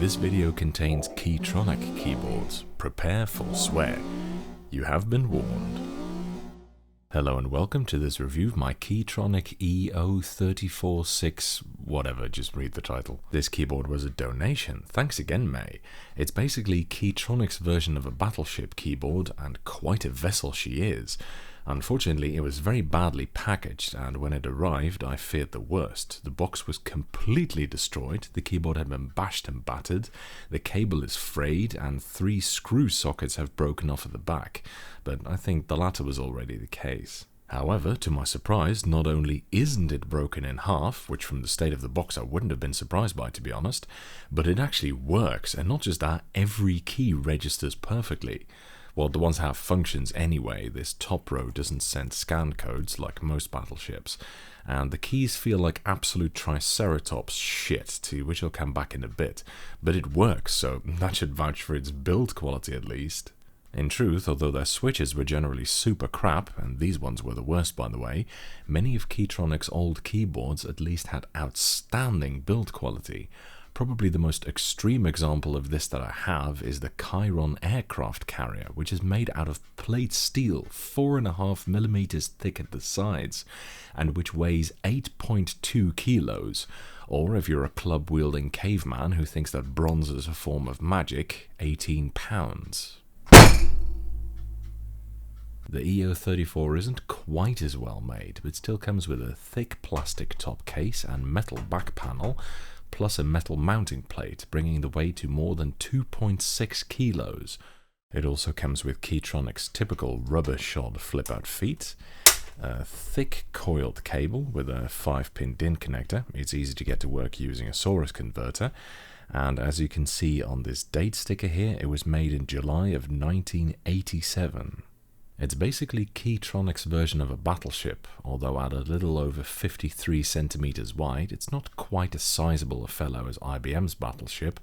This video contains Key Tronic keyboards. Prepare for swear. You have been warned. Hello and welcome to this review of my Key Tronic E036 whatever, just read the title. This keyboard was a donation, thanks again May. It's basically Key Tronic's version of a battleship keyboard, and quite a vessel she is. Unfortunately, it was very badly packaged, and when it arrived, I feared the worst. The box was completely destroyed, the keyboard had been bashed and battered, the cable is frayed, and 3 screw sockets have broken off at the back, but I think the latter was already the case. However, to my surprise, not only isn't it broken in half, which from the state of the box I wouldn't have been surprised by, to be honest, but it actually works, and not just that, every key registers perfectly. Well, the ones have functions anyway. This top row doesn't send scan codes like most battleships, and the keys feel like absolute triceratops shit, to which I'll come back in a bit, but it works, so that should vouch for its build quality at least. In truth, although their switches were generally super crap, and these ones were the worst by the way, many of Key Tronic's old keyboards at least had outstanding build quality. Probably the most extreme example of this that I have is the Chiron aircraft carrier, which is made out of plate steel 4.5mm thick at the sides, and which weighs 8.2 kilos, or if you're a club-wielding caveman who thinks that bronze is a form of magic, 18 pounds. The E034 isn't quite as well made, but still comes with a thick plastic top case and metal back panel, plus a metal mounting plate, bringing the weight to more than 2.6 kilos. It also comes with Key Tronic's typical rubber-shod flip-out feet, a thick coiled cable with a 5-pin DIN connector. It's easy to get to work using a Saurus converter, and as you can see on this date sticker here, it was made in July of 1987. It's basically Key Tronic's version of a battleship, although at a little over 53 centimeters wide, it's not quite as sizable a fellow as IBM's battleship,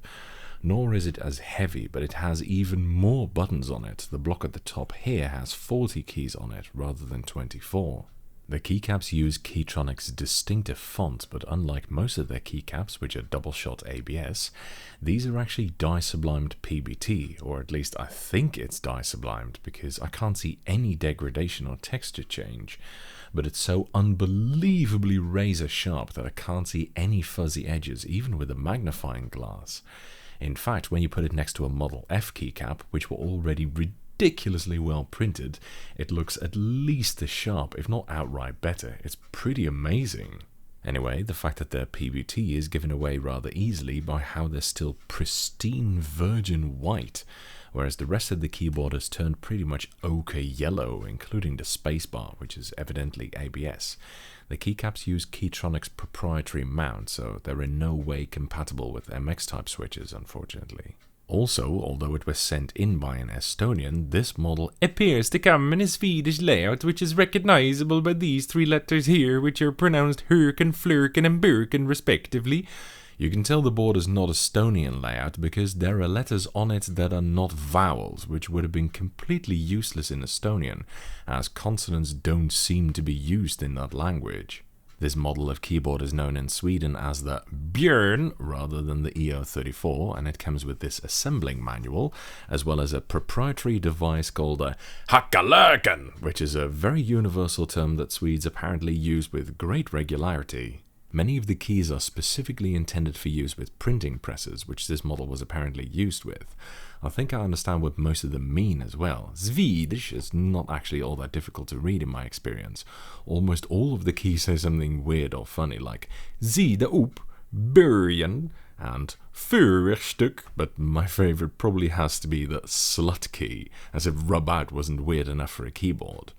nor is it as heavy, but it has even more buttons on it. The block at the top here has 40 keys on it, rather than 24. The keycaps use Key Tronic's distinctive font, but unlike most of their keycaps, which are double-shot ABS, these are actually dye-sublimed PBT, or at least I think it's dye-sublimed, because I can't see any degradation or texture change, but it's so unbelievably razor-sharp that I can't see any fuzzy edges, even with a magnifying glass. In fact, when you put it next to a Model F keycap, which were already ridiculously well printed, it looks at least as sharp, if not outright better. It's pretty amazing. Anyway, the fact that they're PBT is given away rather easily by how they're still pristine virgin white, whereas the rest of the keyboard has turned pretty much ochre yellow, including the spacebar, which is evidently ABS. The keycaps use Key Tronic's proprietary mount, so they're in no way compatible with MX-type switches, unfortunately. Also, although it was sent in by an Estonian, this model appears to come in a Swedish layout, which is recognizable by these 3 letters here, which are pronounced Hurken, Flurken and Burken respectively. You can tell the board is not Estonian layout because there are letters on it that are not vowels, which would have been completely useless in Estonian, as consonants don't seem to be used in that language. This model of keyboard is known in Sweden as the Björn rather than the E034, and it comes with this assembling manual, as well as a proprietary device called a hackalöken, which is a very universal term that Swedes apparently use with great regularity. Many of the keys are specifically intended for use with printing presses, which this model was apparently used with. I think I understand what most of them mean as well. Swedish is not actually all that difficult to read in my experience. Almost all of the keys say something weird or funny, like sida upp, början, and förstück, but my favorite probably has to be the slut key, as if rub out wasn't weird enough for a keyboard.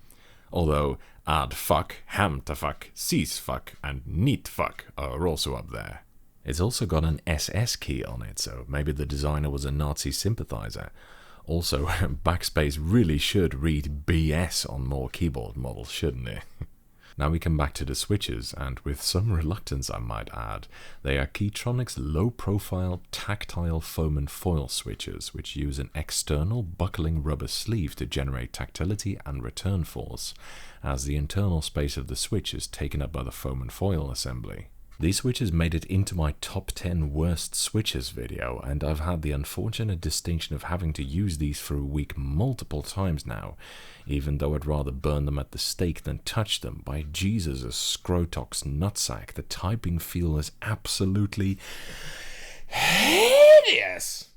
Although adfuck, hamtafuck, sisfuck, and nitfuck are also up there. It's also got an SS key on it, so maybe the designer was a Nazi sympathizer. Also, backspace really should read BS on more keyboard models, shouldn't it? Now we come back to the switches, and with some reluctance I might add, they are Key Tronic's low-profile tactile foam and foil switches, which use an external buckling rubber sleeve to generate tactility and return force, as the internal space of the switch is taken up by the foam and foil assembly. These switches made it into my top 10 worst switches video, and I've had the unfortunate distinction of having to use these for a week multiple times now, even though I'd rather burn them at the stake than touch them. By Jesus, a Scrotox nutsack, the typing feel is absolutely hideous!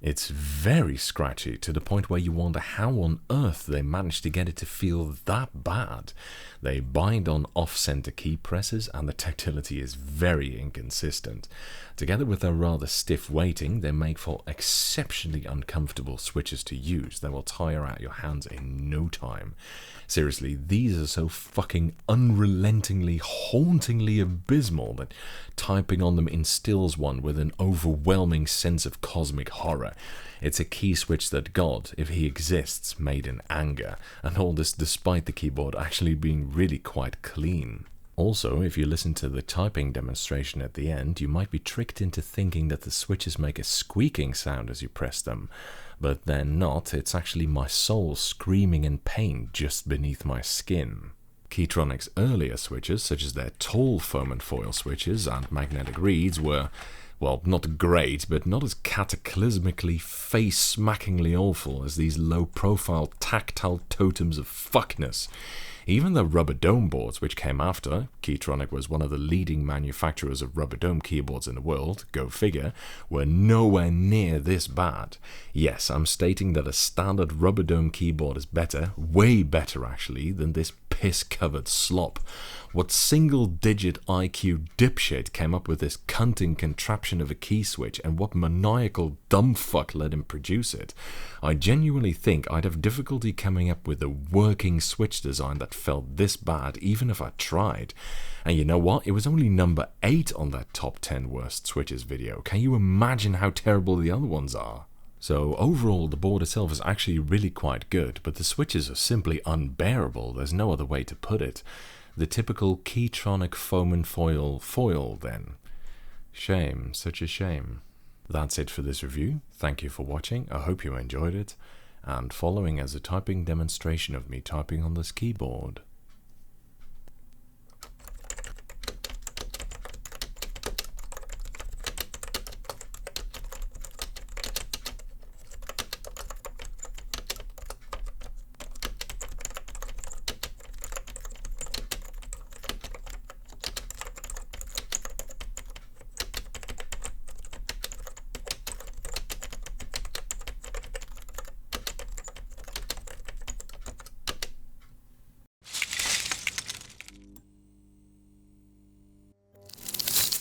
It's very scratchy, to the point where you wonder how on earth they managed to get it to feel that bad. They bind on off-center key presses, and the tactility is very inconsistent. Together with their rather stiff weighting, they make for exceptionally uncomfortable switches to use that will tire out your hands in no time. Seriously, these are so fucking unrelentingly, hauntingly abysmal that typing on them instills one with an overwhelming sense of cosmic horror. It's a key switch that God, if he exists, made in anger, and all this despite the keyboard actually being really quite clean. Also, if you listen to the typing demonstration at the end, you might be tricked into thinking that the switches make a squeaking sound as you press them, but they're not. It's actually my soul screaming in pain just beneath my skin. Key Tronic's earlier switches, such as their tall foam and foil switches and magnetic reeds, were, well, not great, but not as cataclysmically, face-smackingly awful as these low-profile tactile totems of fuckness. Even the rubber dome boards, which came after, Key Tronic was one of the leading manufacturers of rubber dome keyboards in the world, go figure, were nowhere near this bad. Yes, I'm stating that a standard rubber dome keyboard is better, way better actually, than this piss-covered slop. What single-digit IQ dipshit came up with this cunting contraption of a key switch, and what maniacal dumbfuck let him produce it? I genuinely think I'd have difficulty coming up with a working switch design that felt this bad, even if I tried. And you know what? It was only number 8 on that top 10 worst switches video. Can you imagine how terrible the other ones are? So overall, the board itself is actually really quite good, but the switches are simply unbearable. There's no other way to put it. The typical Key Tronic foam and foil then. Shame, such a shame. That's it for this review. Thank you for watching. I hope you enjoyed it. And following as a typing demonstration of me typing on this keyboard.